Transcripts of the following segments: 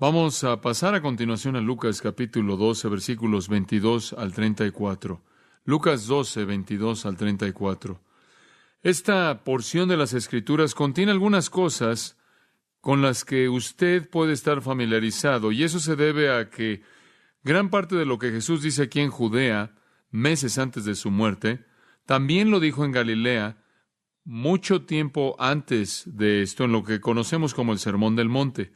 Vamos a pasar a continuación a Lucas capítulo 12, versículos 22 al 34. Lucas 12, 22 al 34. Esta porción de las Escrituras contiene algunas cosas con las que usted puede estar familiarizado, y eso se debe a que gran parte de lo que Jesús dice aquí en Judea, meses antes de su muerte, también lo dijo en Galilea, mucho tiempo antes de esto, en lo que conocemos como el Sermón del Monte.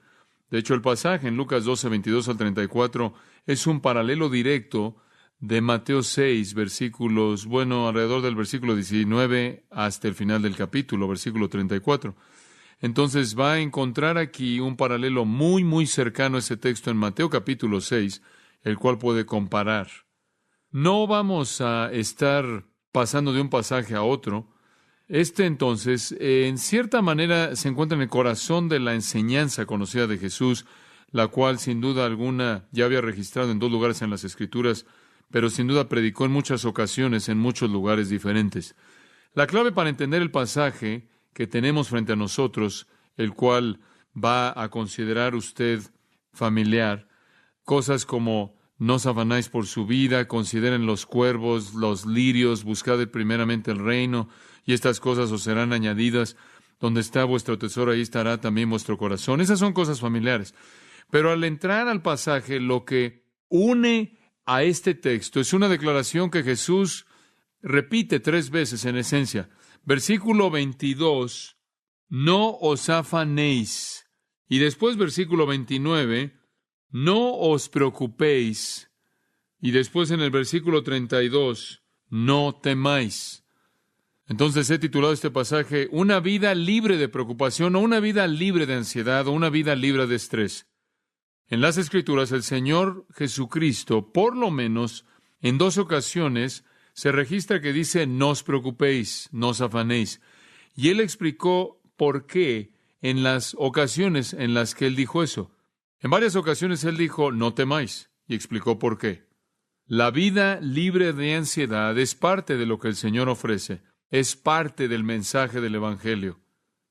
De hecho, el pasaje en Lucas 12, 22 al 34 es un paralelo directo de Mateo 6, versículos, alrededor del versículo 19 hasta el final del capítulo, versículo 34. Entonces va a encontrar aquí un paralelo muy, muy cercano a ese texto en Mateo capítulo 6, el cual puede comparar. No vamos a estar pasando de un pasaje a otro. Entonces, en cierta manera, se encuentra en el corazón de la enseñanza conocida de Jesús, la cual, sin duda alguna, ya había registrado en 2 lugares en las Escrituras, pero sin duda predicó en muchas ocasiones en muchos lugares diferentes. La clave para entender el pasaje que tenemos frente a nosotros, el cual va a considerar usted familiar, cosas como no os afanáis por su vida, consideren los cuervos, los lirios, buscad primeramente el reino, y estas cosas os serán añadidas. Donde está vuestro tesoro, ahí estará también vuestro corazón. Esas son cosas familiares. Pero al entrar al pasaje, lo que une a este texto es una declaración que Jesús repite 3 veces en esencia. Versículo 22, no os afanéis. Y después versículo 29, no os preocupéis. Y después en el versículo 32, no temáis. Entonces he titulado este pasaje, una vida libre de preocupación, o una vida libre de ansiedad, o una vida libre de estrés. En las Escrituras, el Señor Jesucristo, por lo menos en 2 ocasiones, se registra que dice, no os preocupéis, no os afanéis. Y Él explicó por qué en las ocasiones en las que Él dijo eso. En varias ocasiones Él dijo, no temáis, y explicó por qué. La vida libre de ansiedad es parte de lo que el Señor ofrece. Es parte del mensaje del Evangelio.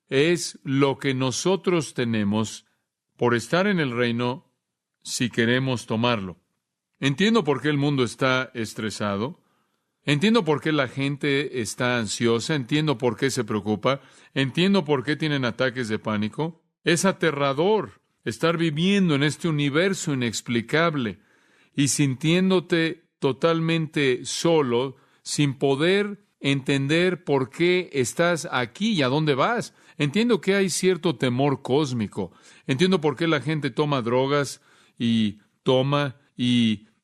Es lo que nosotros tenemos por estar en el reino si queremos tomarlo. Entiendo por qué el mundo está estresado. Entiendo por qué la gente está ansiosa. Entiendo por qué se preocupa. Entiendo por qué tienen ataques de pánico. Es aterrador estar viviendo en este universo inexplicable y sintiéndote totalmente solo, sin poder entender por qué estás aquí y a dónde vas. Entiendo que hay cierto temor cósmico. Entiendo por qué la gente toma drogas y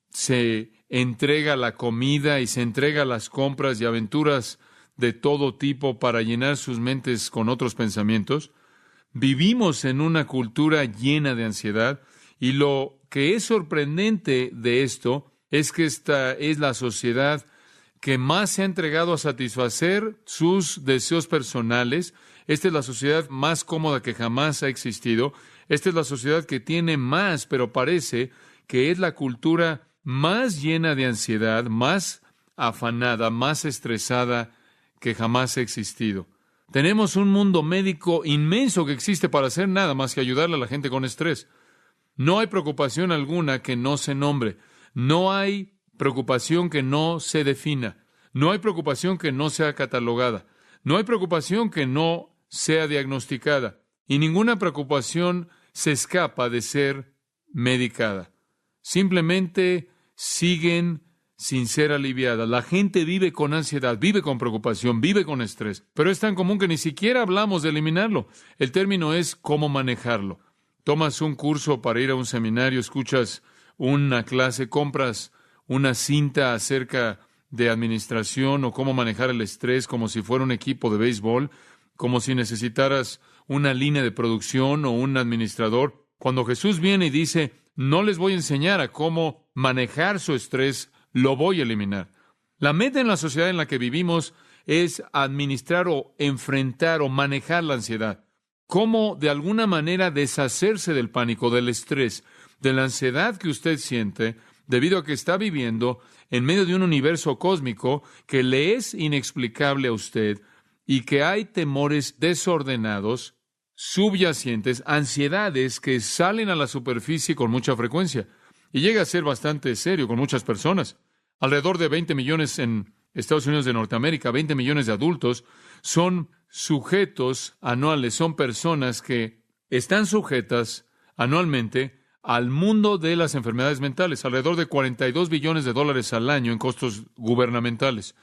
se entrega a la comida y se entrega a las compras y aventuras de todo tipo para llenar sus mentes con otros pensamientos. Vivimos en una cultura llena de ansiedad, y lo que es sorprendente de esto es que esta es la sociedad que más se ha entregado a satisfacer sus deseos personales. Esta es la sociedad más cómoda que jamás ha existido. Esta es la sociedad que tiene más, pero parece que es la cultura más llena de ansiedad, más afanada, más estresada que jamás ha existido. Tenemos un mundo médico inmenso que existe para hacer nada más que ayudarle a la gente con estrés. No hay preocupación alguna que no se nombre. No hay preocupación que no se defina. No hay preocupación que no sea catalogada. No hay preocupación que no sea diagnosticada. Y ninguna preocupación se escapa de ser medicada. Simplemente siguen sin ser aliviadas. La gente vive con ansiedad, vive con preocupación, vive con estrés. Pero es tan común que ni siquiera hablamos de eliminarlo. El término es cómo manejarlo. Tomas un curso para ir a un seminario, escuchas una clase, compras una cinta acerca de administración o cómo manejar el estrés como si fuera un equipo de béisbol, como si necesitaras una línea de producción o un administrador. Cuando Jesús viene y dice, no les voy a enseñar a cómo manejar su estrés, lo voy a eliminar. La meta en la sociedad en la que vivimos es administrar o enfrentar o manejar la ansiedad. Cómo de alguna manera deshacerse del pánico, del estrés, de la ansiedad que usted siente debido a que está viviendo en medio de un universo cósmico que le es inexplicable a usted y que hay temores desordenados subyacentes, ansiedades que salen a la superficie con mucha frecuencia. Y llega a ser bastante serio con muchas personas. Alrededor de 20 millones en Estados Unidos de Norteamérica, 20 millones de adultos, son sujetos anuales, son personas que están sujetas anualmente al mundo de las enfermedades mentales, alrededor de $42 billones al año en costos gubernamentales.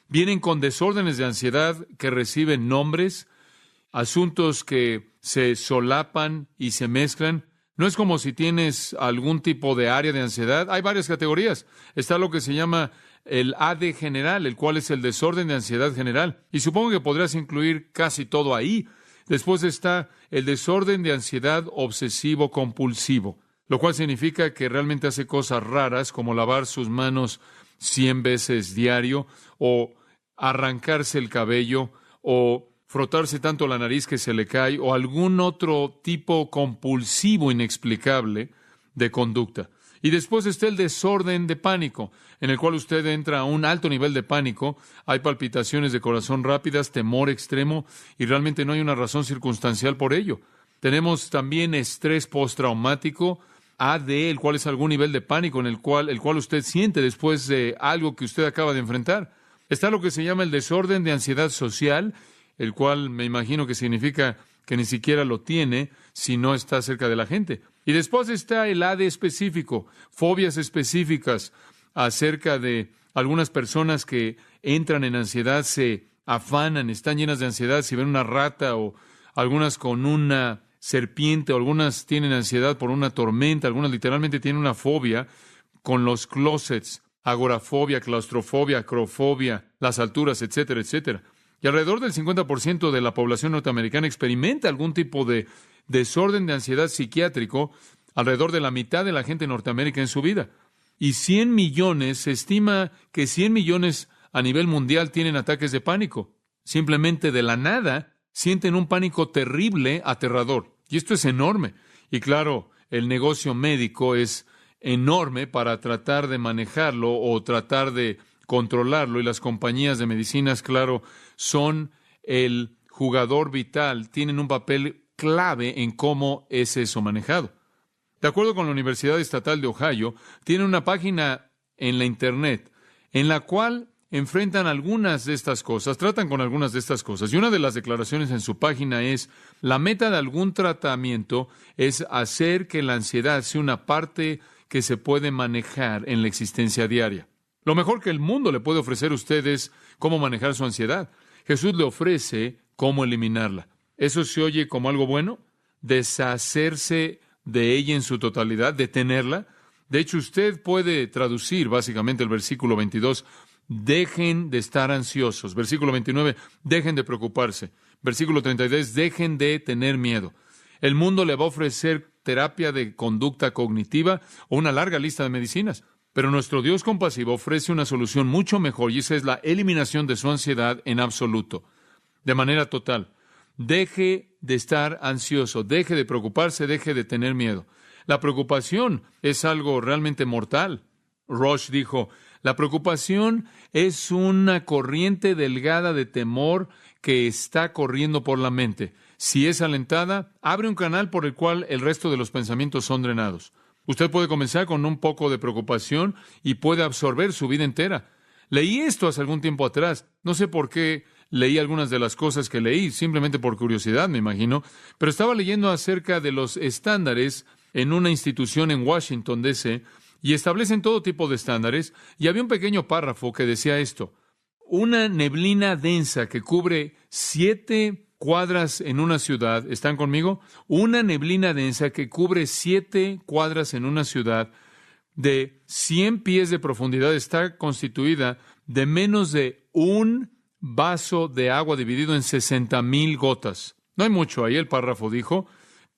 Vienen con desórdenes de ansiedad que reciben nombres, asuntos que se solapan y se mezclan. No es como si tienes algún tipo de área de ansiedad. Hay varias categorías. Está lo que se llama el AD general, el cual es el desorden de ansiedad general. Y supongo que podrías incluir casi todo ahí. Después está el desorden de ansiedad obsesivo-compulsivo, lo cual significa que realmente hace cosas raras como lavar sus manos 100 veces diario, o arrancarse el cabello, o frotarse tanto la nariz que se le cae, o algún otro tipo compulsivo inexplicable de conducta. Y después está el desorden de pánico, en el cual usted entra a un alto nivel de pánico, hay palpitaciones de corazón rápidas, temor extremo, y realmente no hay una razón circunstancial por ello. Tenemos también estrés postraumático, AD, el cual es algún nivel de pánico en el cual usted siente después de algo que usted acaba de enfrentar. Está lo que se llama el desorden de ansiedad social, el cual me imagino que significa que ni siquiera lo tiene si no está cerca de la gente. Y después está el AD específico, fobias específicas acerca de algunas personas que entran en ansiedad, se afanan, están llenas de ansiedad si ven una rata, o algunas con una serpiente, o algunas tienen ansiedad por una tormenta, algunas literalmente tienen una fobia con los closets, agorafobia, claustrofobia, acrofobia, las alturas, etcétera, etcétera. Y alrededor del 50% de la población norteamericana experimenta algún tipo de desorden de ansiedad psiquiátrico, alrededor de la mitad de la gente en Norteamérica en su vida. Y 100 millones, se estima que 100 millones a nivel mundial tienen ataques de pánico. Simplemente de la nada sienten un pánico terrible, aterrador. Y esto es enorme. Y claro, el negocio médico es enorme para tratar de manejarlo o tratar de controlarlo, y las compañías de medicinas, claro, son el jugador vital, tienen un papel clave en cómo es eso manejado. De acuerdo con la Universidad Estatal de Ohio, tiene una página en la Internet en la cual enfrentan algunas de estas cosas, tratan con algunas de estas cosas. Y una de las declaraciones en su página es: la meta de algún tratamiento es hacer que la ansiedad sea una parte que se puede manejar en la existencia diaria. Lo mejor que el mundo le puede ofrecer a usted es cómo manejar su ansiedad. Jesús le ofrece cómo eliminarla. ¿Eso se oye como algo bueno? Deshacerse de ella en su totalidad, detenerla. De hecho, usted puede traducir básicamente el versículo 22, dejen de estar ansiosos. Versículo 29, dejen de preocuparse. Versículo 33, dejen de tener miedo. El mundo le va a ofrecer terapia de conducta cognitiva o una larga lista de medicinas. Pero nuestro Dios compasivo ofrece una solución mucho mejor, y esa es la eliminación de su ansiedad en absoluto, de manera total. Deje de estar ansioso, deje de preocuparse, deje de tener miedo. La preocupación es algo realmente mortal. Rush dijo, la preocupación es una corriente delgada de temor que está corriendo por la mente. Si es alentada, abre un canal por el cual el resto de los pensamientos son drenados. Usted puede comenzar con un poco de preocupación y puede absorber su vida entera. Leí esto hace algún tiempo atrás. No sé por qué leí algunas de las cosas que leí, simplemente por curiosidad, me imagino, pero estaba leyendo acerca de los estándares en una institución en Washington, D.C., y establecen todo tipo de estándares, y había un pequeño párrafo que decía esto: una neblina densa que cubre 7 cuadras en una ciudad, ¿están conmigo? Una neblina densa que cubre 7 cuadras en una ciudad de 100 pies de profundidad está constituida de menos de un vaso de agua dividido en 60,000 gotas. No hay mucho ahí, el párrafo dijo,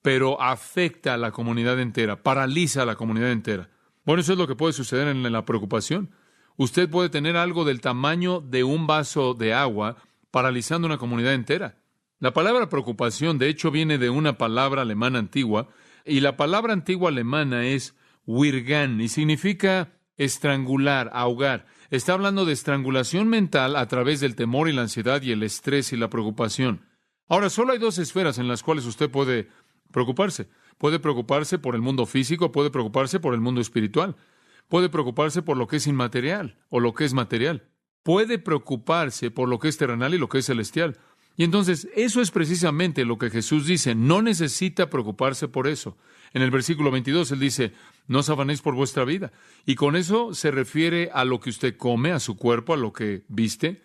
pero afecta a la comunidad entera, paraliza a la comunidad entera. Bueno, eso es lo que puede suceder en la preocupación. Usted puede tener algo del tamaño de un vaso de agua paralizando una comunidad entera. La palabra preocupación, de hecho, viene de una palabra alemana antigua, y la palabra antigua alemana es Wirgan, y significa estrangular, ahogar. Está hablando de estrangulación mental a través del temor y la ansiedad y el estrés y la preocupación. Ahora, solo hay dos esferas en las cuales usted puede preocuparse. Puede preocuparse por el mundo físico, puede preocuparse por el mundo espiritual, puede preocuparse por lo que es inmaterial o lo que es material. Puede preocuparse por lo que es terrenal y lo que es celestial. Y entonces, eso es precisamente lo que Jesús dice. No necesita preocuparse por eso. En el versículo 22, Él dice, no os afanéis por vuestra vida. Y con eso se refiere a lo que usted come, a su cuerpo, a lo que viste.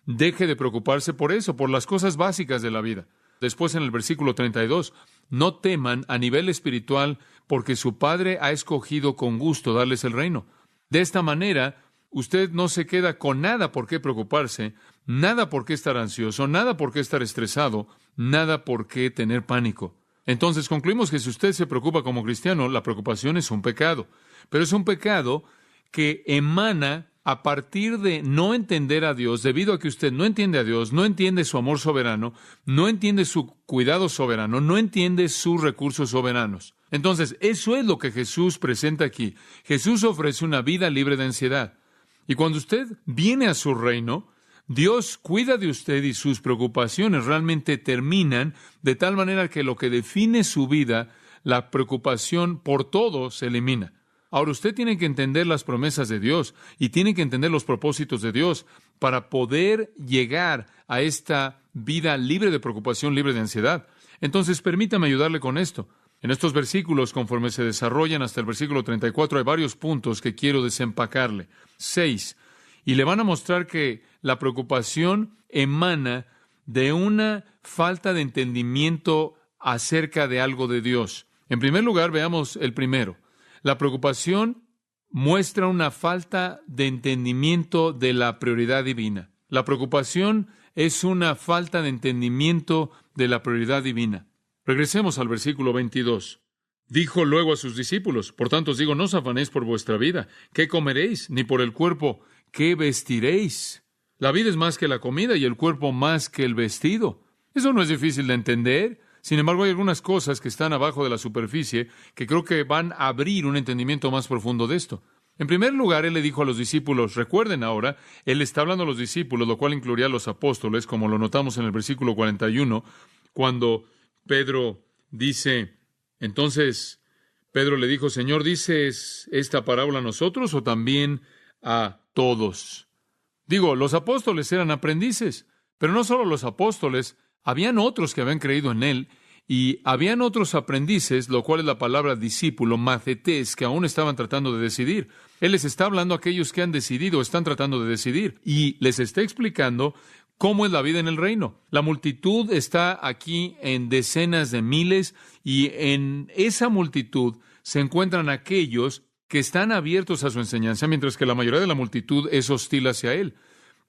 Deje de preocuparse por eso, por las cosas básicas de la vida. Después, en el versículo 32, no teman a nivel espiritual, porque su Padre ha escogido con gusto darles el reino. De esta manera, usted no se queda con nada por qué preocuparse, nada por qué estar ansioso, nada por qué estar estresado, nada por qué tener pánico. Entonces concluimos que si usted se preocupa como cristiano, la preocupación es un pecado. Pero es un pecado que emana a partir de no entender a Dios, debido a que usted no entiende a Dios, no entiende su amor soberano, no entiende su cuidado soberano, no entiende sus recursos soberanos. Entonces, eso es lo que Jesús presenta aquí. Jesús ofrece una vida libre de ansiedad. Y cuando usted viene a su reino, Dios cuida de usted y sus preocupaciones realmente terminan de tal manera que lo que define su vida, la preocupación por todo, se elimina. Ahora, usted tiene que entender las promesas de Dios y tiene que entender los propósitos de Dios para poder llegar a esta vida libre de preocupación, libre de ansiedad. Entonces, permítame ayudarle con esto. En estos versículos, conforme se desarrollan hasta el versículo 34, hay varios puntos que quiero desempacarle. 6. Y le van a mostrar que la preocupación emana de una falta de entendimiento acerca de algo de Dios. En primer lugar, veamos el primero. La preocupación muestra una falta de entendimiento de la prioridad divina. La preocupación es una falta de entendimiento de la prioridad divina. Regresemos al versículo 22. Dijo luego a sus discípulos, por tanto os digo, no os afanéis por vuestra vida, ¿qué comeréis? Ni por el cuerpo, ¿qué vestiréis? La vida es más que la comida y el cuerpo más que el vestido. Eso no es difícil de entender. Sin embargo, hay algunas cosas que están abajo de la superficie que creo que van a abrir un entendimiento más profundo de esto. En primer lugar, Él le dijo a los discípulos, recuerden ahora, Él está hablando a los discípulos, lo cual incluiría a los apóstoles, como lo notamos en el versículo 41, cuando Pedro dice, entonces Pedro le dijo, Señor, ¿dices esta parábola a nosotros o también a todos? Digo, los apóstoles eran aprendices, pero no solo los apóstoles, habían otros que habían creído en Él, y habían otros aprendices, lo cual es la palabra discípulo, macetés, que aún estaban tratando de decidir. Él les está hablando a aquellos que han decidido, están tratando de decidir, y les está explicando cómo es la vida en el reino. La multitud está aquí en decenas de miles, y en esa multitud se encuentran aquellos que están abiertos a su enseñanza, mientras que la mayoría de la multitud es hostil hacia Él.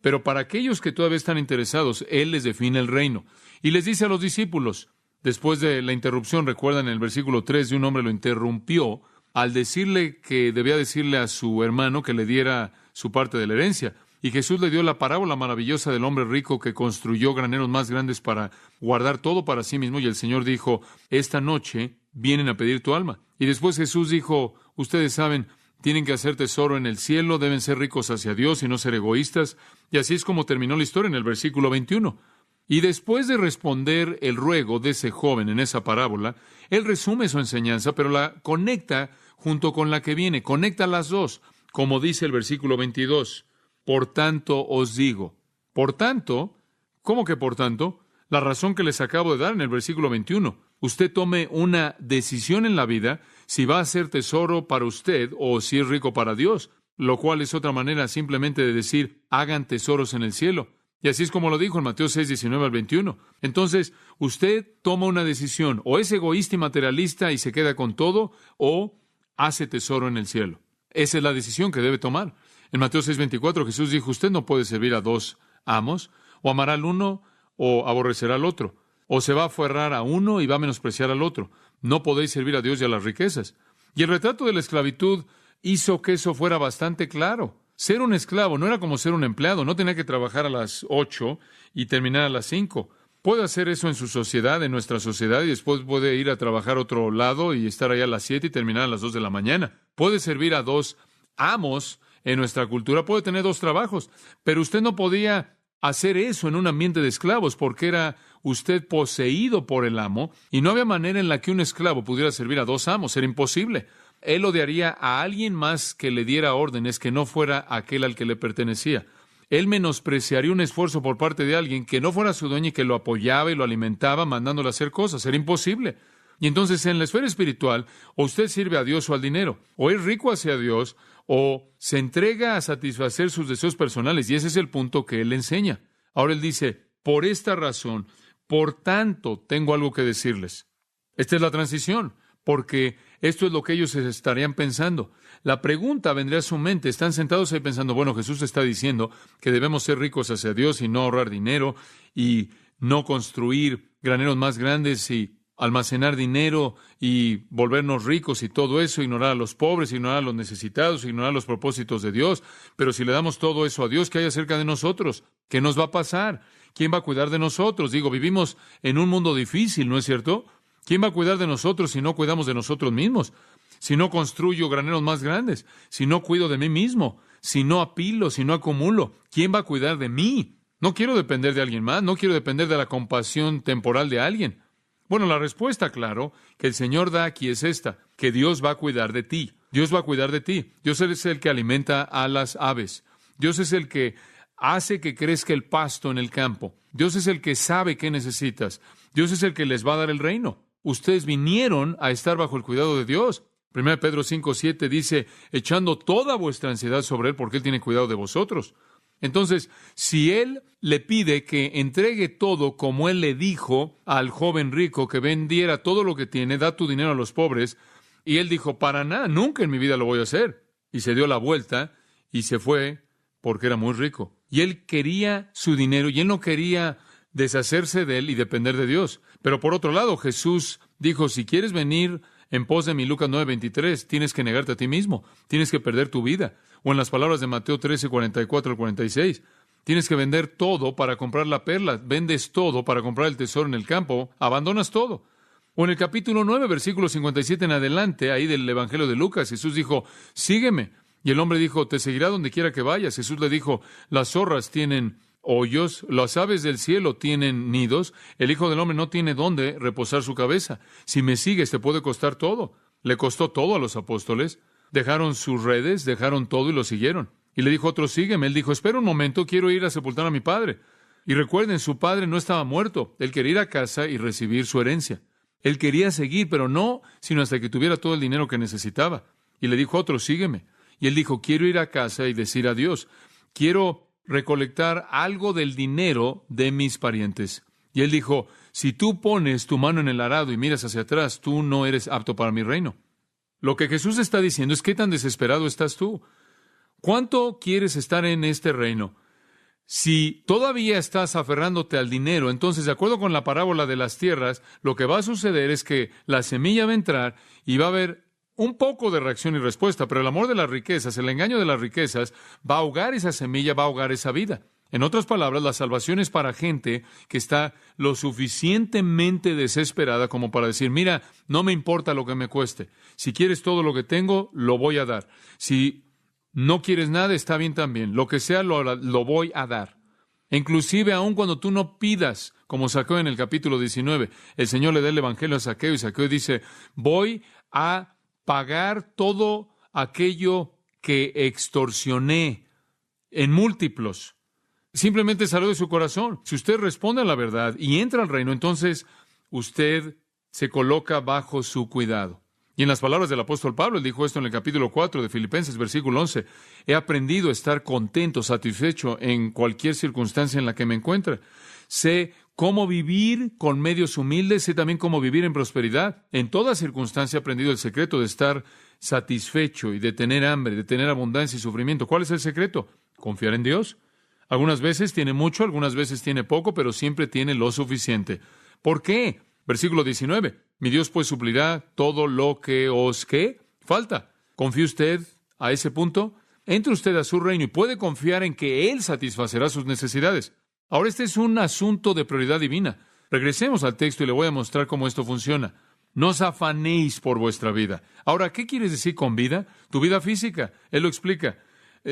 Pero para aquellos que todavía están interesados, Él les define el reino. Y les dice a los discípulos, después de la interrupción, recuerdan en el versículo 3, de un hombre lo interrumpió al decirle que debía decirle a su hermano que le diera su parte de la herencia. Y Jesús le dio la parábola maravillosa del hombre rico que construyó graneros más grandes para guardar todo para sí mismo. Y el Señor dijo, esta noche vienen a pedir tu alma. Y después Jesús dijo, ustedes saben, tienen que hacer tesoro en el cielo, deben ser ricos hacia Dios y no ser egoístas. Y así es como terminó la historia en el versículo 21. Y después de responder el ruego de ese joven en esa parábola, Él resume su enseñanza, pero la conecta junto con la que viene. Conecta las dos, como dice el versículo 22. Por tanto os digo. Por tanto, ¿cómo que por tanto? La razón que les acabo de dar en el versículo 21. Usted tome una decisión en la vida si va a ser tesoro para usted o si es rico para Dios, lo cual es otra manera simplemente de decir, hagan tesoros en el cielo. Y así es como lo dijo en Mateo 6, 19 al 21. Entonces, usted toma una decisión, o es egoísta y materialista y se queda con todo, o hace tesoro en el cielo. Esa es la decisión que debe tomar. En Mateo 6, 24, Jesús dijo, usted no puede servir a dos amos, o amará al uno o aborrecerá al otro, o se va a aferrar a uno y va a menospreciar al otro. No podéis servir a Dios y a las riquezas. Y el retrato de la esclavitud hizo que eso fuera bastante claro. Ser un esclavo no era como ser un empleado, no tenía que trabajar a las 8 y terminar a las 5. Puede hacer eso en su sociedad, en nuestra sociedad, y después puede ir a trabajar a otro lado y estar allá a las 7 y terminar a las 2 de la mañana. Puede servir a dos amos en nuestra cultura, puede tener dos trabajos, pero usted no podía hacer eso en un ambiente de esclavos porque era usted poseído por el amo, y no había manera en la que un esclavo pudiera servir a dos amos. Era imposible. Él odiaría a alguien más que le diera órdenes que no fuera aquel al que le pertenecía. Él menospreciaría un esfuerzo por parte de alguien que no fuera su dueño y que lo apoyaba y lo alimentaba mandándole a hacer cosas. Era imposible. Y entonces en la esfera espiritual, o usted sirve a Dios o al dinero, o es rico hacia Dios, o se entrega a satisfacer sus deseos personales. Y ese es el punto que él enseña. Ahora él dice, por esta razón, por tanto, tengo algo que decirles. Esta es la transición, porque esto es lo que ellos estarían pensando. La pregunta vendría a su mente. Están sentados ahí pensando, bueno, Jesús está diciendo que debemos ser ricos hacia Dios y no ahorrar dinero y no construir graneros más grandes y almacenar dinero y volvernos ricos y todo eso, ignorar a los pobres, ignorar a los necesitados, ignorar los propósitos de Dios. Pero si le damos todo eso a Dios, ¿qué hay acerca de nosotros? ¿Qué nos va a pasar? ¿Quién va a cuidar de nosotros? Digo, vivimos en un mundo difícil, ¿no es cierto? ¿Quién va a cuidar de nosotros si no cuidamos de nosotros mismos? Si no construyo graneros más grandes, si no cuido de mí mismo, si no apilo, si no acumulo, ¿quién va a cuidar de mí? No quiero depender de alguien más, no quiero depender de la compasión temporal de alguien. Bueno, la respuesta, claro, que el Señor da aquí es esta, que Dios va a cuidar de ti. Dios va a cuidar de ti. Dios es el que alimenta a las aves. Dios es el que hace que crezca el pasto en el campo. Dios es el que sabe qué necesitas. Dios es el que les va a dar el reino. Ustedes vinieron a estar bajo el cuidado de Dios. 1 Pedro 5:7 dice, echando toda vuestra ansiedad sobre Él, porque Él tiene cuidado de vosotros. Entonces, si Él le pide que entregue todo como Él le dijo al joven rico que vendiera todo lo que tiene, da tu dinero a los pobres, y Él dijo, para nada, nunca en mi vida lo voy a hacer. Y se dio la vuelta y se fue porque era muy rico. Y Él quería su dinero y Él no quería deshacerse de Él y depender de Dios. Pero por otro lado, Jesús dijo, si quieres venir en pos de mí, Lucas 9:23, tienes que negarte a ti mismo, tienes que perder tu vida. O en las palabras de Mateo 13:44 al 46, tienes que vender todo para comprar la perla, vendes todo para comprar el tesoro en el campo, abandonas todo. O en el capítulo 9, versículo 57 en adelante, ahí del Evangelio de Lucas, Jesús dijo, sígueme. Y el hombre dijo, te seguirá donde quiera que vayas. Jesús le dijo, las zorras tienen hoyos, las aves del cielo tienen nidos, el Hijo del Hombre no tiene dónde reposar su cabeza. Si me sigues, te puede costar todo. Le costó todo a los apóstoles. Dejaron sus redes, dejaron todo y lo siguieron. Y le dijo otro, sígueme. Él dijo, espera un momento, quiero ir a sepultar a mi padre. Y recuerden, su padre no estaba muerto. Él quería ir a casa y recibir su herencia. Él quería seguir, pero no, sino hasta que tuviera todo el dinero que necesitaba. Y le dijo otro, sígueme. Y él dijo, quiero ir a casa y decir adiós. Quiero recolectar algo del dinero de mis parientes. Y él dijo, si tú pones tu mano en el arado y miras hacia atrás, tú no eres apto para mi reino. Lo que Jesús está diciendo es, ¿qué tan desesperado estás tú? ¿Cuánto quieres estar en este reino? Si todavía estás aferrándote al dinero, entonces, de acuerdo con la parábola de las tierras, lo que va a suceder es que la semilla va a entrar y va a haber un poco de reacción y respuesta, pero el amor de las riquezas, el engaño de las riquezas, va a ahogar esa semilla, va a ahogar esa vida. En otras palabras, la salvación es para gente que está lo suficientemente desesperada como para decir, mira, no me importa lo que me cueste. Si quieres todo lo que tengo, lo voy a dar. Si no quieres nada, está bien también. Lo que sea, lo voy a dar. E inclusive, aun cuando tú no pidas, como Saqueo en el capítulo 19, el Señor le da el evangelio a Saqueo y Saqueo dice, voy a pagar todo aquello que extorsioné en múltiplos. Simplemente salió de su corazón. Si usted responde a la verdad y entra al reino, entonces usted se coloca bajo su cuidado. Y en las palabras del apóstol Pablo, él dijo esto en el capítulo 4 de Filipenses, versículo 11, he aprendido a estar contento, satisfecho en cualquier circunstancia en la que me encuentre. Sé cómo vivir con medios humildes, sé también cómo vivir en prosperidad. En toda circunstancia he aprendido el secreto de estar satisfecho y de tener hambre, de tener abundancia y sufrimiento. ¿Cuál es el secreto? Confiar en Dios. Algunas veces tiene mucho, algunas veces tiene poco, pero siempre tiene lo suficiente. ¿Por qué? Versículo 19. Mi Dios pues suplirá todo lo que os ¿qué? Falta. ¿Confía usted a ese punto? Entre usted a su reino y puede confiar en que Él satisfacerá sus necesidades. Ahora, este es un asunto de prioridad divina. Regresemos al texto y le voy a mostrar cómo esto funciona. No os afanéis por vuestra vida. Ahora, ¿qué quieres decir con vida? Tu vida física. Él lo explica.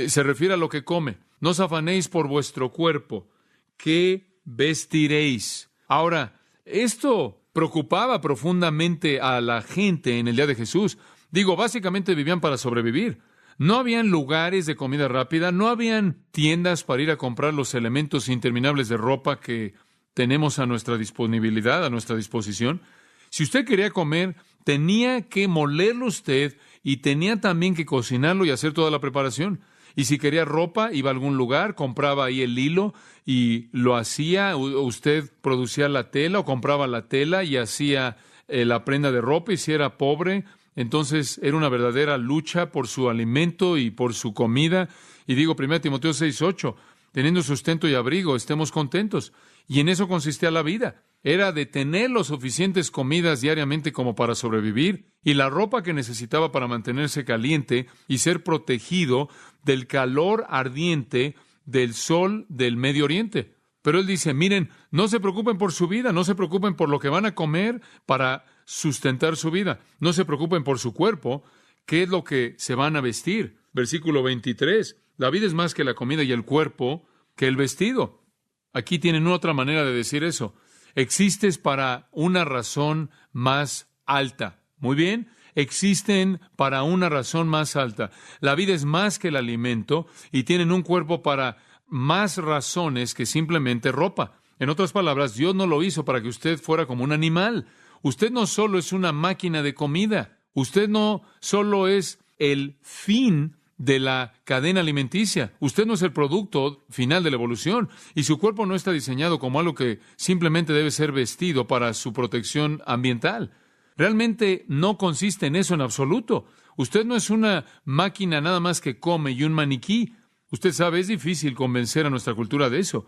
Se refiere a lo que come. No os afanéis por vuestro cuerpo. ¿Qué vestiréis? Ahora, esto preocupaba profundamente a la gente en el día de Jesús. Digo, básicamente vivían para sobrevivir. No habían lugares de comida rápida, no habían tiendas para ir a comprar los elementos interminables de ropa que tenemos a nuestra disponibilidad, a nuestra disposición. Si usted quería comer, tenía que molerlo usted y tenía también que cocinarlo y hacer toda la preparación. Y si quería ropa, iba a algún lugar, compraba ahí el hilo y lo hacía. Usted producía la tela o compraba la tela y hacía la prenda de ropa. Y si era pobre, entonces era una verdadera lucha por su alimento y por su comida. Y digo, 1 Timoteo 6:8, teniendo sustento y abrigo, estemos contentos. Y en eso consistía la vida. Era de tener lo suficientes comidas diariamente como para sobrevivir y la ropa que necesitaba para mantenerse caliente y ser protegido del calor ardiente del sol del Medio Oriente. Pero él dice, miren, no se preocupen por su vida, no se preocupen por lo que van a comer para sustentar su vida, no se preocupen por su cuerpo, qué es lo que se van a vestir. Versículo 23, la vida es más que la comida y el cuerpo que el vestido. Aquí tienen otra manera de decir eso. Existes para una razón más alta. Muy bien, existen para una razón más alta. La vida es más que el alimento y tienen un cuerpo para más razones que simplemente ropa. En otras palabras, Dios no lo hizo para que usted fuera como un animal. Usted no solo es una máquina de comida. Usted no solo es el fin de la cadena alimenticia. Usted no es el producto final de la evolución y su cuerpo no está diseñado como algo que simplemente debe ser vestido para su protección ambiental. Realmente no consiste en eso en absoluto. Usted no es una máquina nada más que come y un maniquí. Usted sabe, es difícil convencer a nuestra cultura de eso.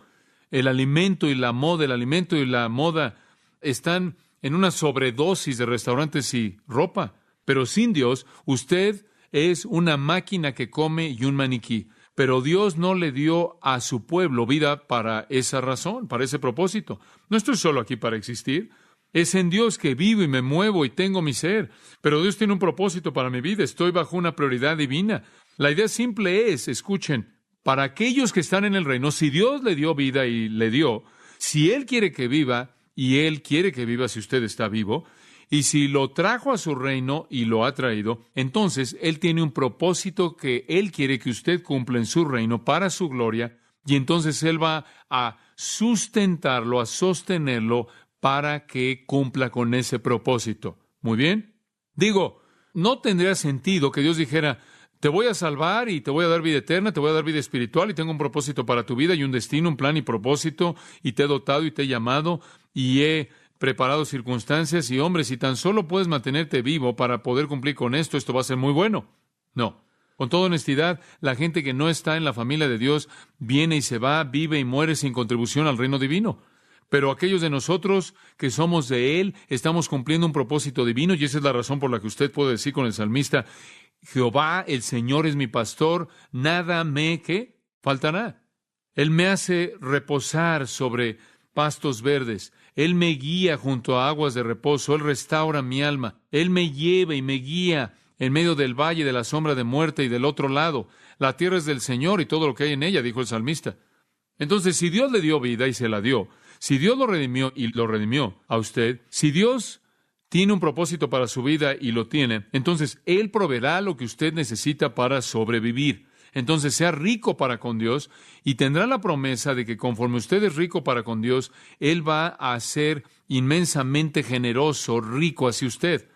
El alimento y la moda están en una sobredosis de restaurantes y ropa. Pero sin Dios, usted es una máquina que come y un maniquí. Pero Dios no le dio a su pueblo vida para esa razón, para ese propósito. No estoy solo aquí para existir. Es en Dios que vivo y me muevo y tengo mi ser. Pero Dios tiene un propósito para mi vida. Estoy bajo una prioridad divina. La idea simple es, escuchen, para aquellos que están en el reino, si Dios le dio vida y le dio, si Él quiere que viva y Él quiere que viva si usted está vivo, y si lo trajo a su reino y lo ha traído, entonces Él tiene un propósito que Él quiere que usted cumpla en su reino para su gloria, y entonces Él va a sustentarlo, a sostenerlo para que cumpla con ese propósito. ¿Muy bien? Digo, no tendría sentido que Dios dijera, te voy a salvar y te voy a dar vida eterna, te voy a dar vida espiritual y tengo un propósito para tu vida y un destino, un plan y propósito, y te he dotado y te he llamado y he preparado circunstancias y hombres, si tan solo puedes mantenerte vivo para poder cumplir con esto, esto va a ser muy bueno. No. Con toda honestidad, la gente que no está en la familia de Dios viene y se va, vive y muere sin contribución al reino divino. Pero aquellos de nosotros que somos de Él, estamos cumpliendo un propósito divino y esa es la razón por la que usted puede decir con el salmista, Jehová, el Señor es mi pastor, nada me, ¿qué? Faltará. Él me hace reposar sobre pastos verdes. Él me guía junto a aguas de reposo. Él restaura mi alma. Él me lleva y me guía en medio del valle de la sombra de muerte y del otro lado. La tierra es del Señor y todo lo que hay en ella, dijo el salmista. Entonces, si Dios le dio vida y se la dio, si Dios lo redimió y lo redimió a usted, si Dios tiene un propósito para su vida y lo tiene, entonces Él proveerá lo que usted necesita para sobrevivir. Entonces sea rico para con Dios y tendrá la promesa de que conforme usted es rico para con Dios, Él va a ser inmensamente generoso, rico hacia usted.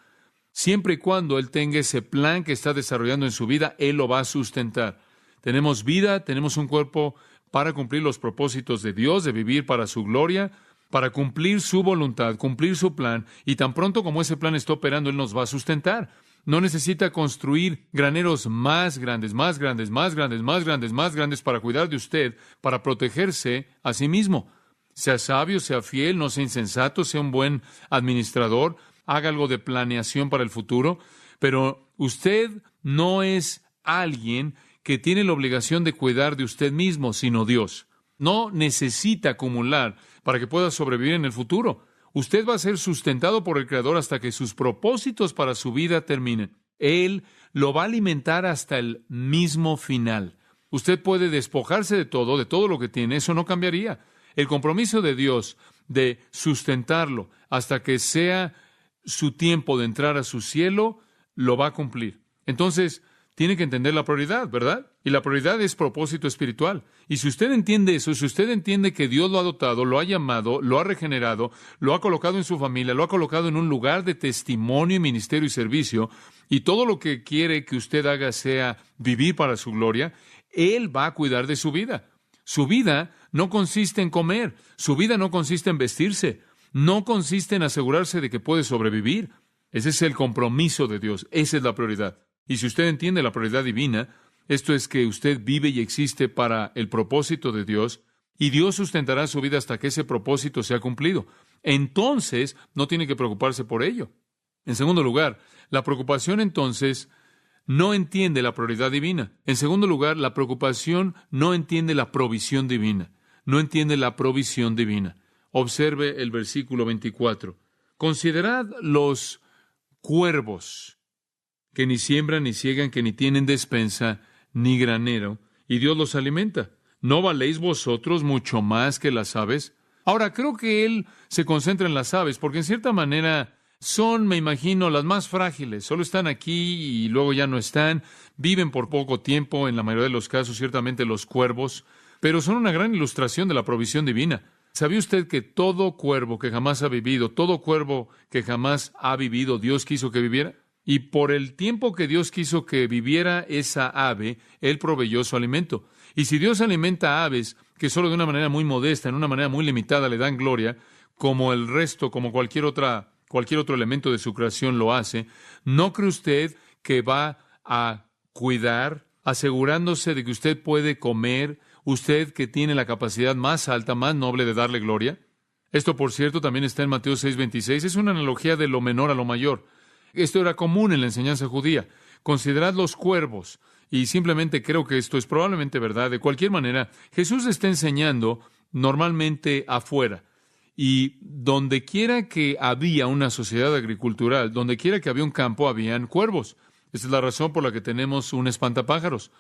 Siempre y cuando Él tenga ese plan que está desarrollando en su vida, Él lo va a sustentar. Tenemos vida, tenemos un cuerpo para cumplir los propósitos de Dios, de vivir para su gloria, para cumplir su voluntad, cumplir su plan, y tan pronto como ese plan está operando, Él nos va a sustentar. No necesita construir graneros más grandes, más grandes, más grandes, más grandes, más grandes para cuidar de usted, para protegerse a sí mismo. Sea sabio, sea fiel, no sea insensato, sea un buen administrador, haga algo de planeación para el futuro, pero usted no es alguien que tiene la obligación de cuidar de usted mismo, sino Dios. No necesita acumular para que pueda sobrevivir en el futuro. Usted va a ser sustentado por el Creador hasta que sus propósitos para su vida terminen. Él lo va a alimentar hasta el mismo final. Usted puede despojarse de todo lo que tiene, eso no cambiaría. El compromiso de Dios de sustentarlo hasta que sea su tiempo de entrar a su cielo, lo va a cumplir. Entonces, tiene que entender la prioridad, ¿verdad? Y la prioridad es propósito espiritual. Y si usted entiende eso, si usted entiende que Dios lo ha dotado, lo ha llamado, lo ha regenerado, lo ha colocado en su familia, lo ha colocado en un lugar de testimonio, ministerio y servicio, y todo lo que quiere que usted haga sea vivir para su gloria, Él va a cuidar de su vida. Su vida no consiste en comer, su vida no consiste en vestirse, no consiste en asegurarse de que puede sobrevivir. Ese es el compromiso de Dios, esa es la prioridad. Y si usted entiende la prioridad divina, esto es que usted vive y existe para el propósito de Dios, y Dios sustentará su vida hasta que ese propósito sea cumplido. Entonces, no tiene que preocuparse por ello. En segundo lugar, la preocupación entonces no entiende la prioridad divina. En segundo lugar, la preocupación no entiende la provisión divina. No entiende la provisión divina. Observe el versículo 24. Considerad los cuervos, que ni siembran ni ciegan, que ni tienen despensa ni granero, y Dios los alimenta. ¿No valéis vosotros mucho más que las aves? Ahora, creo que él se concentra en las aves, porque en cierta manera son, me imagino, las más frágiles. Solo están aquí y luego ya no están. Viven por poco tiempo, en la mayoría de los casos, ciertamente los cuervos, pero son una gran ilustración de la provisión divina. ¿Sabía usted que todo cuervo que jamás ha vivido, todo cuervo que jamás ha vivido, Dios quiso que viviera? Y por el tiempo que Dios quiso que viviera esa ave, Él proveyó su alimento. Y si Dios alimenta a aves que solo de una manera muy modesta, en una manera muy limitada, le dan gloria, como el resto, como cualquier otro elemento de su creación lo hace, ¿no cree usted que va a cuidar, asegurándose de que usted puede comer, usted que tiene la capacidad más alta, más noble de darle gloria? Esto, por cierto, también está en Mateo 6:26. Es una analogía de lo menor a lo mayor. Esto era común en la enseñanza judía. Considerad los cuervos. Y simplemente creo que esto es probablemente verdad. De cualquier manera, Jesús está enseñando normalmente afuera. Y donde quiera que había una sociedad agricultural, donde quiera que había un campo, habían cuervos. Esa es la razón por la que tenemos un espantapájaros.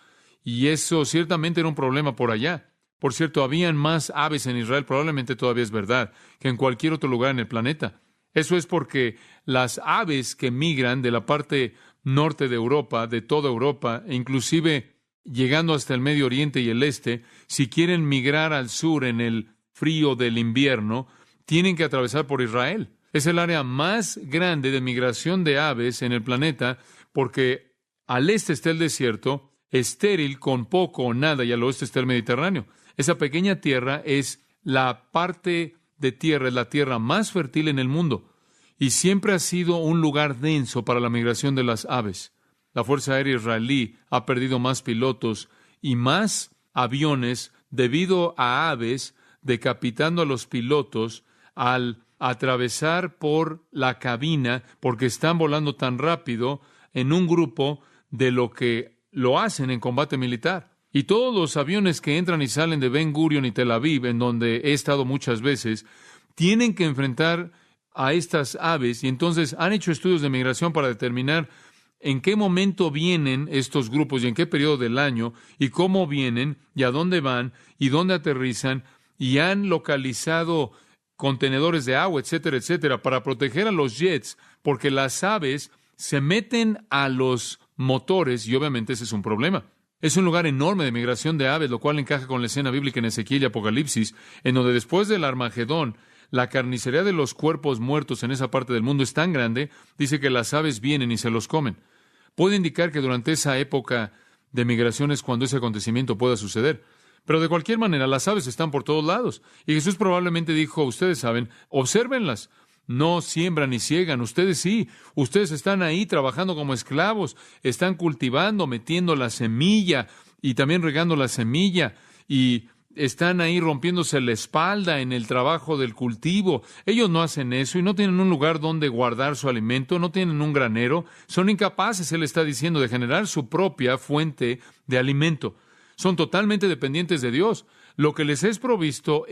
Y eso ciertamente era un problema por allá. Por cierto, habían más aves en Israel, probablemente todavía es verdad, que en cualquier otro lugar en el planeta. Eso es porque las aves que migran de la parte norte de Europa, de toda Europa, e inclusive llegando hasta el Medio Oriente y el Este, si quieren migrar al sur en el frío del invierno, tienen que atravesar por Israel. Es el área más grande de migración de aves en el planeta, porque al este está el desierto, estéril con poco o nada, y al oeste está el Mediterráneo. Esa pequeña tierra es la parte de tierra, es la tierra más fértil en el mundo, y siempre ha sido un lugar denso para la migración de las aves. La Fuerza Aérea Israelí ha perdido más pilotos y más aviones debido a aves decapitando a los pilotos al atravesar por la cabina, porque están volando tan rápido en un grupo de lo que lo hacen en combate militar. Y todos los aviones que entran y salen de Ben Gurion y Tel Aviv, en donde he estado muchas veces, tienen que enfrentar a estas aves, y entonces han hecho estudios de migración para determinar en qué momento vienen estos grupos y en qué periodo del año, y cómo vienen, y a dónde van, y dónde aterrizan, y han localizado contenedores de agua, etcétera, etcétera, para proteger a los jets, porque las aves se meten a los motores, y obviamente ese es un problema. Es un lugar enorme de migración de aves, lo cual encaja con la escena bíblica en Ezequiel y Apocalipsis, en donde después del Armagedón, la carnicería de los cuerpos muertos en esa parte del mundo es tan grande, dice que las aves vienen y se los comen. Puede indicar que durante esa época de migración es cuando ese acontecimiento pueda suceder. Pero de cualquier manera, las aves están por todos lados. Y Jesús probablemente dijo, ustedes saben, obsérvenlas. No siembran ni ciegan, ustedes sí. Ustedes están ahí trabajando como esclavos, están cultivando, metiendo la semilla y también regando la semilla, y están ahí rompiéndose la espalda en el trabajo del cultivo. Ellos no hacen eso y no tienen un lugar donde guardar su alimento, no tienen un granero. Son incapaces, él está diciendo, de generar su propia fuente de alimento. Son totalmente dependientes de Dios. Lo que les es provisto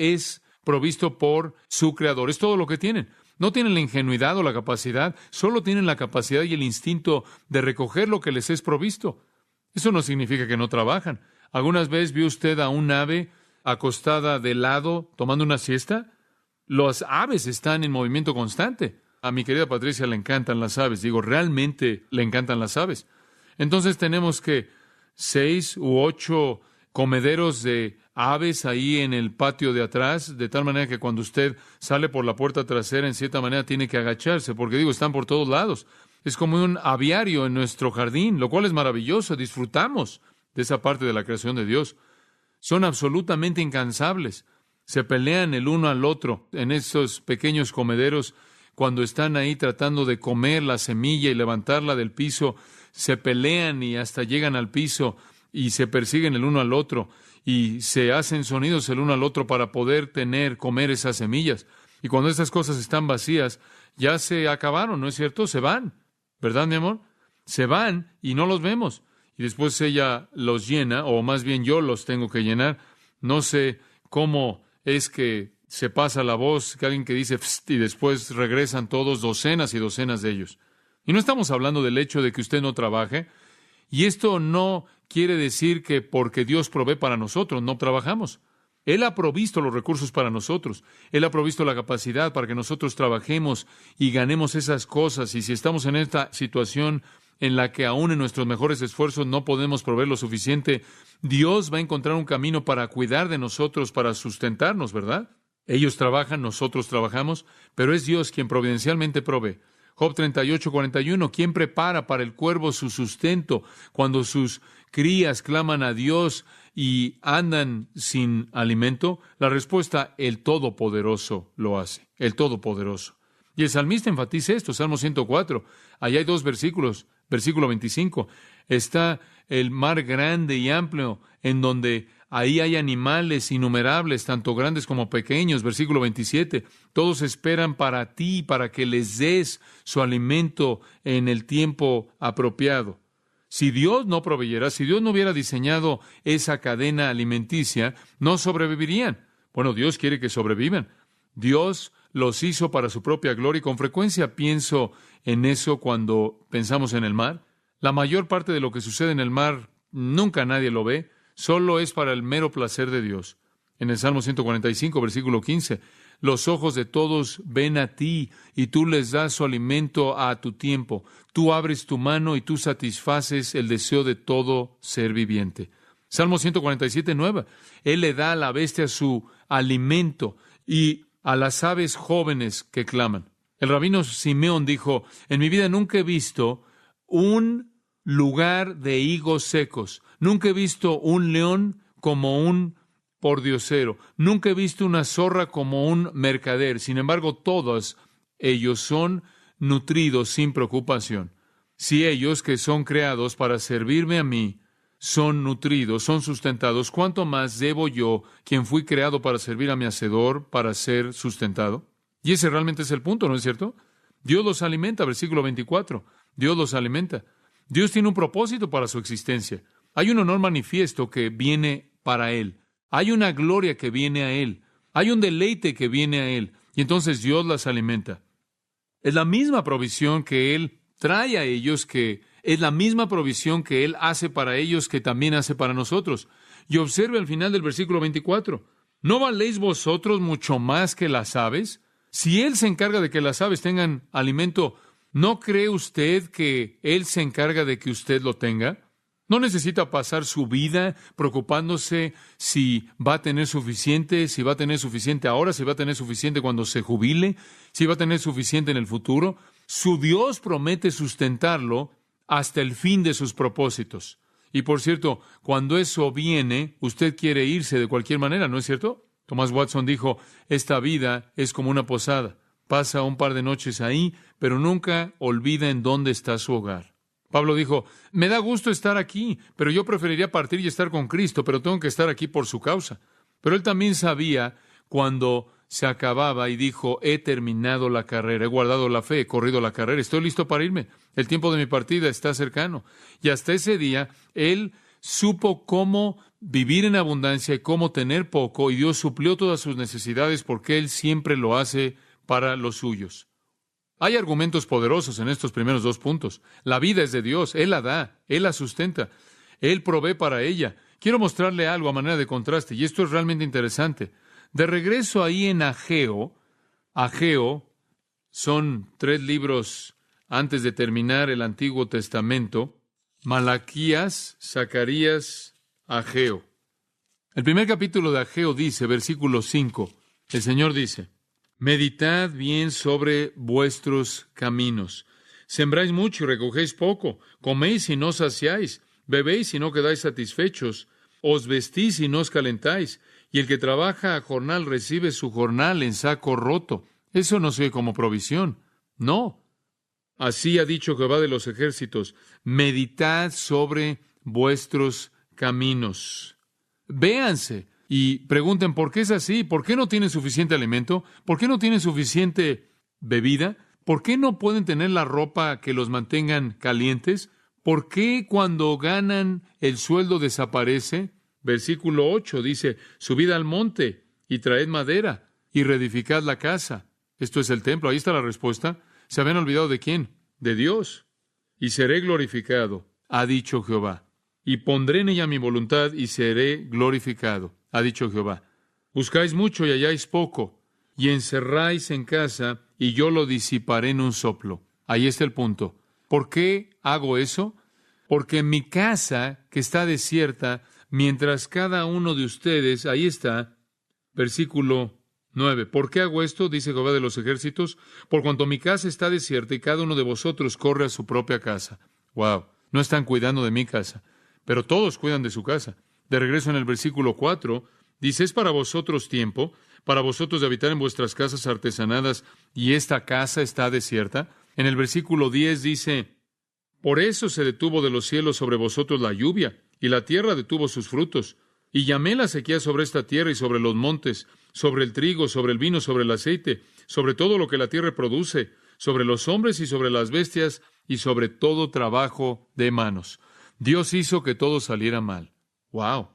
por su Creador. Es todo lo que tienen. No tienen la ingenuidad o la capacidad, solo tienen la capacidad y el instinto de recoger lo que les es provisto. Eso no significa que no trabajan. ¿Algunas veces vio usted a un ave acostada de lado tomando una siesta? Las aves están en movimiento constante. A mi querida Patricia le encantan las aves. Digo, realmente le encantan las aves. Entonces tenemos que 6 u 8 comederos de aves ahí en el patio de atrás, de tal manera que cuando usted sale por la puerta trasera, en cierta manera tiene que agacharse, porque digo, están por todos lados. Es como un aviario en nuestro jardín, lo cual es maravilloso. Disfrutamos de esa parte de la creación de Dios. Son absolutamente incansables. Se pelean el uno al otro en esos pequeños comederos. Cuando están ahí tratando de comer la semilla y levantarla del piso, se pelean y hasta llegan al piso y se persiguen el uno al otro y se hacen sonidos el uno al otro para poder comer esas semillas. Y cuando estas cosas están vacías, ya se acabaron, ¿no es cierto? Se van, ¿verdad, mi amor? Se van y no los vemos. Y después ella los llena, o más bien yo los tengo que llenar. No sé cómo es que se pasa la voz, que alguien que dice "Psst", y después regresan todos, docenas y docenas de ellos. Y no estamos hablando del hecho de que usted no trabaje. Y esto no quiere decir que porque Dios provee para nosotros, no trabajamos. Él ha provisto los recursos para nosotros. Él ha provisto la capacidad para que nosotros trabajemos y ganemos esas cosas. Y si estamos en esta situación en la que aún en nuestros mejores esfuerzos no podemos proveer lo suficiente, Dios va a encontrar un camino para cuidar de nosotros, para sustentarnos, ¿verdad? Ellos trabajan, nosotros trabajamos, pero es Dios quien providencialmente provee. Job 38:41, ¿quién prepara para el cuervo su sustento cuando sus crías claman a Dios y andan sin alimento? La respuesta, el Todopoderoso lo hace, el Todopoderoso. Y el salmista enfatiza esto, Salmo 104. Allá hay 2 versículos. Versículo 25. Está el mar grande y amplio, en donde ahí hay animales innumerables, tanto grandes como pequeños. Versículo 27. Todos esperan para ti, para que les des su alimento en el tiempo apropiado. Si Dios no proveyera, si Dios no hubiera diseñado esa cadena alimenticia, no sobrevivirían. Bueno, Dios quiere que sobrevivan. Dios los hizo para su propia gloria y con frecuencia pienso en eso cuando pensamos en el mar. La mayor parte de lo que sucede en el mar nunca nadie lo ve, solo es para el mero placer de Dios. En el Salmo 145, versículo 15, los ojos de todos ven a ti y tú les das su alimento a tu tiempo. Tú abres tu mano y tú satisfaces el deseo de todo ser viviente. Salmo 147, 9, Él le da a la bestia su alimento y a las aves jóvenes que claman. El rabino Simeón dijo, en mi vida nunca he visto un lugar de higos secos, nunca he visto un león como un pordiosero, nunca he visto una zorra como un mercader. Sin embargo, todos ellos son nutridos sin preocupación. Si ellos, que son creados para servirme a mí, son nutridos, son sustentados, ¿cuánto más debo yo, quien fui creado para servir a mi Hacedor, para ser sustentado? Y ese realmente es el punto, ¿no es cierto? Dios los alimenta, versículo 24. Dios los alimenta. Dios tiene un propósito para su existencia. Hay un honor manifiesto que viene para Él. Hay una gloria que viene a Él. Hay un deleite que viene a Él. Y entonces Dios las alimenta. Es la misma provisión que Él trae a ellos, que es la misma provisión que Él hace para ellos, que también hace para nosotros. Y observe al final del versículo 24. ¿No valéis vosotros mucho más que las aves? Si Él se encarga de que las aves tengan alimento, ¿no cree usted que Él se encarga de que usted lo tenga? ¿No necesita pasar su vida preocupándose si va a tener suficiente, si va a tener suficiente ahora, si va a tener suficiente cuando se jubile, si va a tener suficiente en el futuro? Su Dios promete sustentarlo hasta el fin de sus propósitos. Y por cierto, cuando eso viene, usted quiere irse de cualquier manera, ¿no es cierto? Thomas Watson dijo, esta vida es como una posada. Pasa un par de noches ahí, pero nunca olvida en dónde está su hogar. Pablo dijo, me da gusto estar aquí, pero yo preferiría partir y estar con Cristo, pero tengo que estar aquí por su causa. Pero él también sabía cuando se acababa y dijo, he terminado la carrera, he guardado la fe, he corrido la carrera, estoy listo para irme. El tiempo de mi partida está cercano. Y hasta ese día, él supo cómo vivir en abundancia y cómo tener poco, y Dios suplió todas sus necesidades porque Él siempre lo hace para los suyos. Hay argumentos poderosos en estos primeros 2 puntos. La vida es de Dios, Él la da, Él la sustenta, Él provee para ella. Quiero mostrarle algo a manera de contraste, y esto es realmente interesante. De regreso ahí en Ageo, Ageo, son 3 libros antes de terminar el Antiguo Testamento: Malaquías, Zacarías, Ageo. El primer capítulo de Ageo dice, versículo 5, el Señor dice: meditad bien sobre vuestros caminos. Sembráis mucho y recogéis poco, coméis y no saciáis, bebéis y no quedáis satisfechos, os vestís y no os calentáis, y el que trabaja a jornal recibe su jornal en saco roto. Eso no se ve como provisión. No. Así ha dicho Jehová de los ejércitos: meditad sobre vuestros caminos. Véanse y pregunten por qué es así, por qué no tienen suficiente alimento, por qué no tienen suficiente bebida, por qué no pueden tener la ropa que los mantengan calientes, por qué cuando ganan el sueldo desaparece. Versículo 8 dice: subid al monte y traed madera y reedificad la casa. Esto es el templo. Ahí está la respuesta. ¿Se habían olvidado de quién? De Dios. Y seré glorificado, ha dicho Jehová. Y pondré en ella mi voluntad y seré glorificado, ha dicho Jehová. Buscáis mucho y halláis poco, y encerráis en casa, y yo lo disiparé en un soplo. Ahí está el punto. ¿Por qué hago eso? Porque en mi casa, que está desierta, mientras cada uno de ustedes, ahí está, versículo 9. ¿Por qué hago esto? Dice Jehová de los ejércitos: por cuanto mi casa está desierta y cada uno de vosotros corre a su propia casa. Wow, no están cuidando de mi casa, pero todos cuidan de su casa. De regreso en el versículo 4, dice: es para vosotros tiempo, para vosotros de habitar en vuestras casas artesanadas, y esta casa está desierta. En el versículo 10 dice: por eso se detuvo de los cielos sobre vosotros la lluvia, y la tierra detuvo sus frutos. Y llamé la sequía sobre esta tierra y sobre los montes, sobre el trigo, sobre el vino, sobre el aceite, sobre todo lo que la tierra produce, sobre los hombres y sobre las bestias, y sobre todo trabajo de manos. Dios hizo que todo saliera mal. ¡Wow!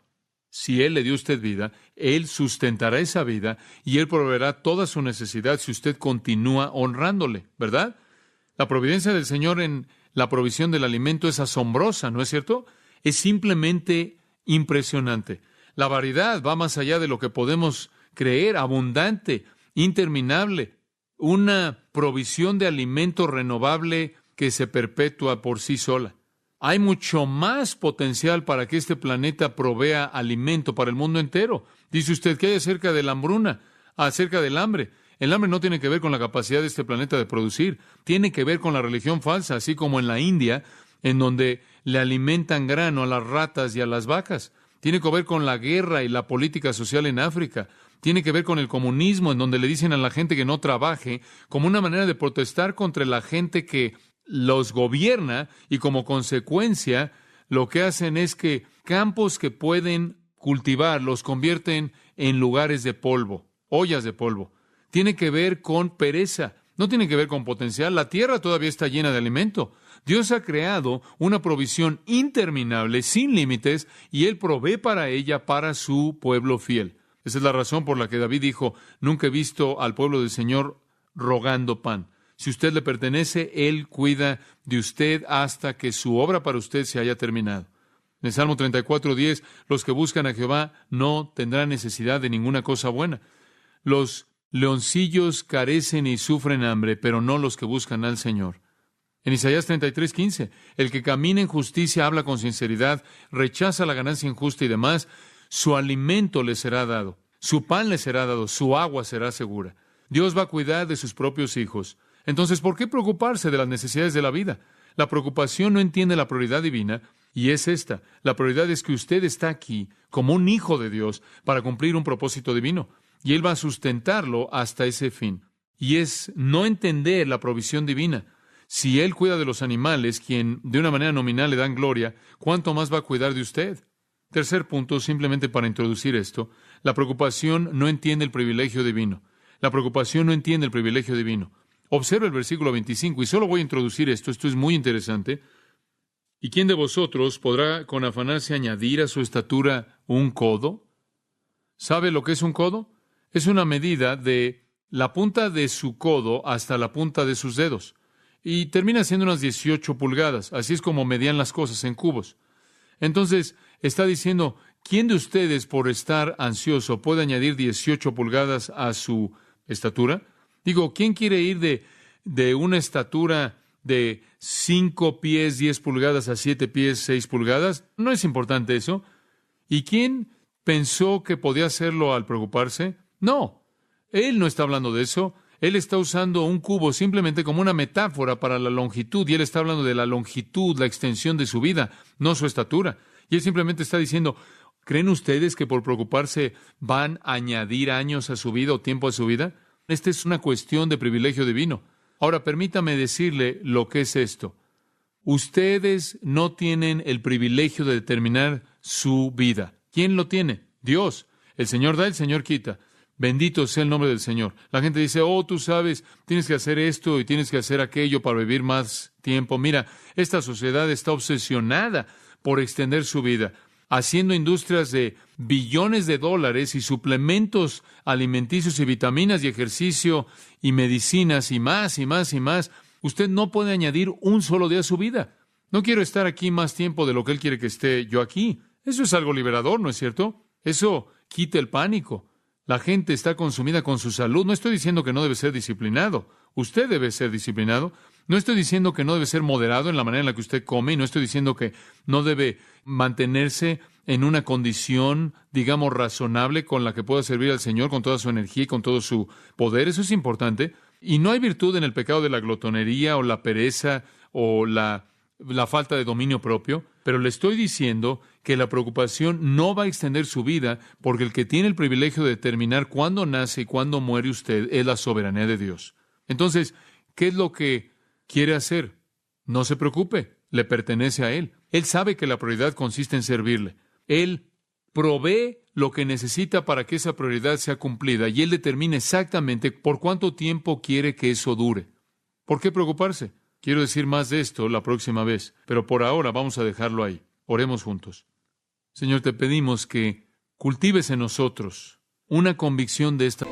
Si Él le dio a usted vida, Él sustentará esa vida y Él proveerá toda su necesidad si usted continúa honrándole, ¿verdad? La providencia del Señor en la provisión del alimento es asombrosa, ¿no es cierto? Es simplemente impresionante. La variedad va más allá de lo que podemos creer, abundante, interminable, una provisión de alimento renovable que se perpetúa por sí sola. Hay mucho más potencial para que este planeta provea alimento para el mundo entero. Dice usted, ¿qué hay acerca de la hambruna? Acerca del hambre. El hambre no tiene que ver con la capacidad de este planeta de producir, tiene que ver con la religión falsa, así como en la India, en donde le alimentan grano a las ratas y a las vacas. Tiene que ver con la guerra y la política social en África. Tiene que ver con el comunismo, en donde le dicen a la gente que no trabaje, como una manera de protestar contra la gente que los gobierna, y como consecuencia lo que hacen es que campos que pueden cultivar los convierten en lugares de polvo, ollas de polvo. Tiene que ver con pereza, no tiene que ver con potencial. La tierra todavía está llena de alimento. Dios ha creado una provisión interminable, sin límites, y Él provee para ella, para su pueblo fiel. Esa es la razón por la que David dijo: nunca he visto al pueblo del Señor rogando pan. Si usted le pertenece, Él cuida de usted hasta que su obra para usted se haya terminado. En el Salmo 34:10, los que buscan a Jehová no tendrán necesidad de ninguna cosa buena. Los leoncillos carecen y sufren hambre, pero no los que buscan al Señor. En Isaías 33:15, el que camina en justicia, habla con sinceridad, rechaza la ganancia injusta y demás, su alimento le será dado, su pan le será dado, su agua será segura. Dios va a cuidar de sus propios hijos. Entonces, ¿por qué preocuparse de las necesidades de la vida? La preocupación no entiende la prioridad divina, y es esta. La prioridad es que usted está aquí como un hijo de Dios para cumplir un propósito divino, y Él va a sustentarlo hasta ese fin. Y es no entender la provisión divina. Si Él cuida de los animales, quien de una manera nominal le dan gloria, ¿cuánto más va a cuidar de usted? Tercer punto, simplemente para introducir esto: la preocupación no entiende el privilegio divino. La preocupación no entiende el privilegio divino. Observe el versículo 25, y solo voy a introducir esto es muy interesante. ¿Y quién de vosotros podrá con afanarse añadir a su estatura un codo? ¿Sabe lo que es un codo? Es una medida de la punta de su codo hasta la punta de sus dedos. Y termina siendo unas 18 pulgadas. Así es como medían las cosas en cubos. Entonces, está diciendo, ¿quién de ustedes por estar ansioso puede añadir 18 pulgadas a su estatura? Digo, ¿quién quiere ir de una estatura de 5 pies 10 pulgadas a 7 pies 6 pulgadas? No es importante eso. ¿Y quién pensó que podía hacerlo al preocuparse? No, él no está hablando de eso. Él está usando un cubo simplemente como una metáfora para la longitud, y él está hablando de la longitud, la extensión de su vida, no su estatura. Y él simplemente está diciendo, ¿creen ustedes que por preocuparse van a añadir años a su vida o tiempo a su vida? Esta es una cuestión de privilegio divino. Ahora, permítame decirle lo que es esto. Ustedes no tienen el privilegio de determinar su vida. ¿Quién lo tiene? Dios. El Señor da, el Señor quita. Bendito sea el nombre del Señor. La gente dice, oh, tú sabes, tienes que hacer esto y tienes que hacer aquello para vivir más tiempo. Mira, esta sociedad está obsesionada por extender su vida, haciendo industrias de billones de dólares y suplementos alimenticios y vitaminas y ejercicio y medicinas y más y más y más. Usted no puede añadir un solo día a su vida. No quiero estar aquí más tiempo de lo que Él quiere que esté yo aquí. Eso es algo liberador, ¿no es cierto? Eso quita el pánico. La gente está consumida con su salud. No estoy diciendo que no debe ser disciplinado. Usted debe ser disciplinado. No estoy diciendo que no debe ser moderado en la manera en la que usted come, y no estoy diciendo que no debe mantenerse en una condición, digamos, razonable con la que pueda servir al Señor con toda su energía y con todo su poder. Eso es importante. Y no hay virtud en el pecado de la glotonería o la pereza o la falta de dominio propio, pero le estoy diciendo que la preocupación no va a extender su vida, porque el que tiene el privilegio de determinar cuándo nace y cuándo muere usted es la soberanía de Dios. Entonces, ¿qué es lo que quiere hacer? No se preocupe, le pertenece a Él. Él sabe que la prioridad consiste en servirle. Él provee lo que necesita para que esa prioridad sea cumplida, y Él determina exactamente por cuánto tiempo quiere que eso dure. ¿Por qué preocuparse? Quiero decir más de esto la próxima vez, pero por ahora vamos a dejarlo ahí. Oremos juntos. Señor, te pedimos que cultives en nosotros una convicción de esta